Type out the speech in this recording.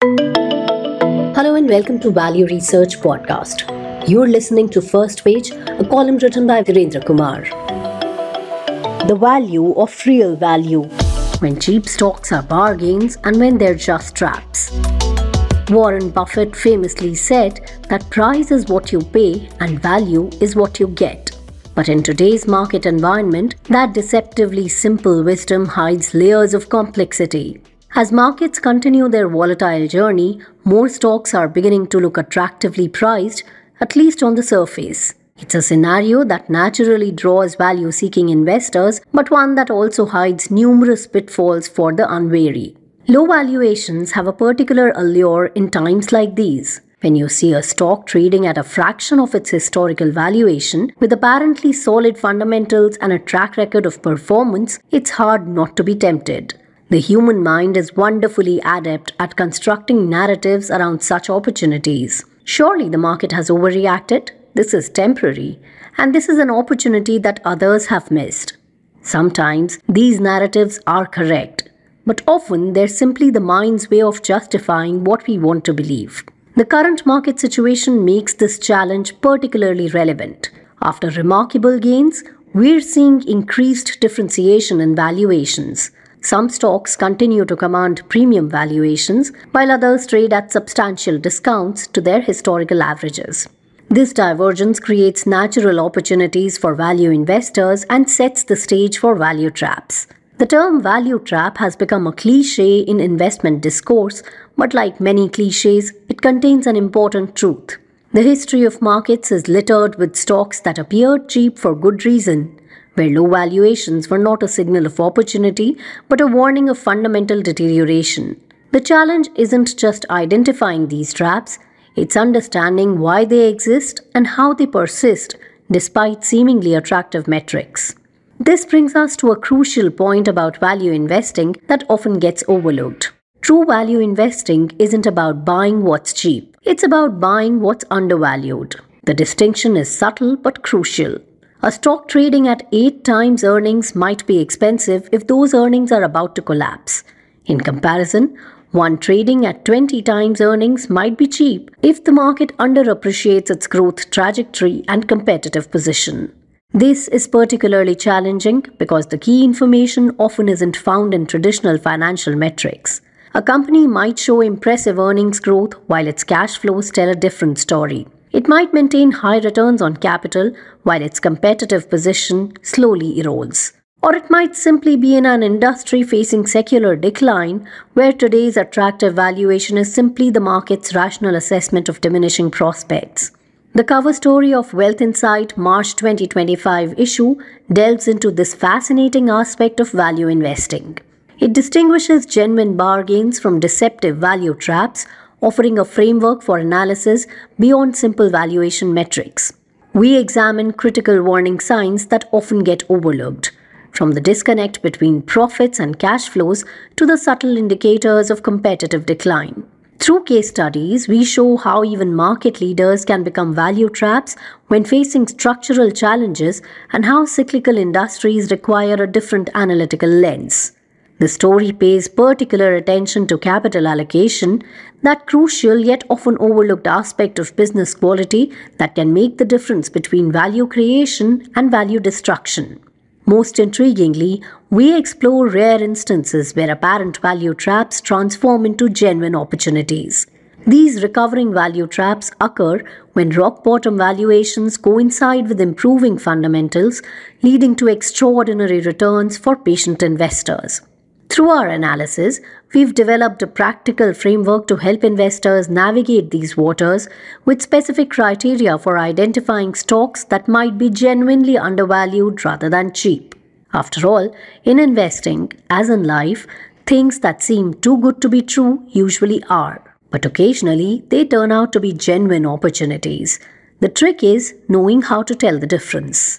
Hello and welcome to Value Research Podcast. You're listening to First Page, a column written by Virendra Kumar. The value of real value. When cheap stocks are bargains and when they're just traps. Warren Buffett famously said that price is what you pay and value is what you get. But in today's market environment, that deceptively simple wisdom hides layers of complexity. As markets continue their volatile journey, more stocks are beginning to look attractively priced, at least on the surface. It's a scenario that naturally draws value-seeking investors, but one that also hides numerous pitfalls for the unwary. Low valuations have a particular allure in times like these. When you see a stock trading at a fraction of its historical valuation, with apparently solid fundamentals and a track record of performance, it's hard not to be tempted. The human mind is wonderfully adept at constructing narratives around such opportunities. Surely the market has overreacted. This is temporary, and this is an opportunity that others have missed. Sometimes these narratives are correct, but often they're simply the mind's way of justifying what we want to believe. The current market situation makes this challenge particularly relevant. After remarkable gains, we're seeing increased differentiation in valuations. Some stocks continue to command premium valuations, while others trade at substantial discounts to their historical averages. This divergence creates natural opportunities for value investors and sets the stage for value traps. The term value trap has become a cliché in investment discourse, but like many clichés, it contains an important truth. The history of markets is littered with stocks that appeared cheap for good reason, where low valuations were not a signal of opportunity, but a warning of fundamental deterioration. The challenge isn't just identifying these traps, it's understanding why they exist and how they persist despite seemingly attractive metrics. This brings us to a crucial point about value investing that often gets overlooked. True value investing isn't about buying what's cheap, it's about buying what's undervalued. The distinction is subtle but crucial. A stock trading at 8 times earnings might be expensive if those earnings are about to collapse. In comparison, one trading at 20 times earnings might be cheap if the market underappreciates its growth trajectory and competitive position. This is particularly challenging because the key information often isn't found in traditional financial metrics. A company might show impressive earnings growth while its cash flows tell a different story. It might maintain high returns on capital while its competitive position slowly erodes. Or it might simply be in an industry facing secular decline where today's attractive valuation is simply the market's rational assessment of diminishing prospects. The cover story of Wealth Insight March 2025 issue delves into this fascinating aspect of value investing. It distinguishes genuine bargains from deceptive value traps, offering a framework for analysis beyond simple valuation metrics. We examine critical warning signs that often get overlooked, from the disconnect between profits and cash flows to the subtle indicators of competitive decline. Through case studies, we show how even market leaders can become value traps when facing structural challenges and how cyclical industries require a different analytical lens. The story pays particular attention to capital allocation, that crucial yet often overlooked aspect of business quality that can make the difference between value creation and value destruction. Most intriguingly, we explore rare instances where apparent value traps transform into genuine opportunities. These recovering value traps occur when rock-bottom valuations coincide with improving fundamentals, leading to extraordinary returns for patient investors. Through our analysis, we've developed a practical framework to help investors navigate these waters with specific criteria for identifying stocks that might be genuinely undervalued rather than cheap. After all, in investing, as in life, things that seem too good to be true usually are. But occasionally, they turn out to be genuine opportunities. The trick is knowing how to tell the difference.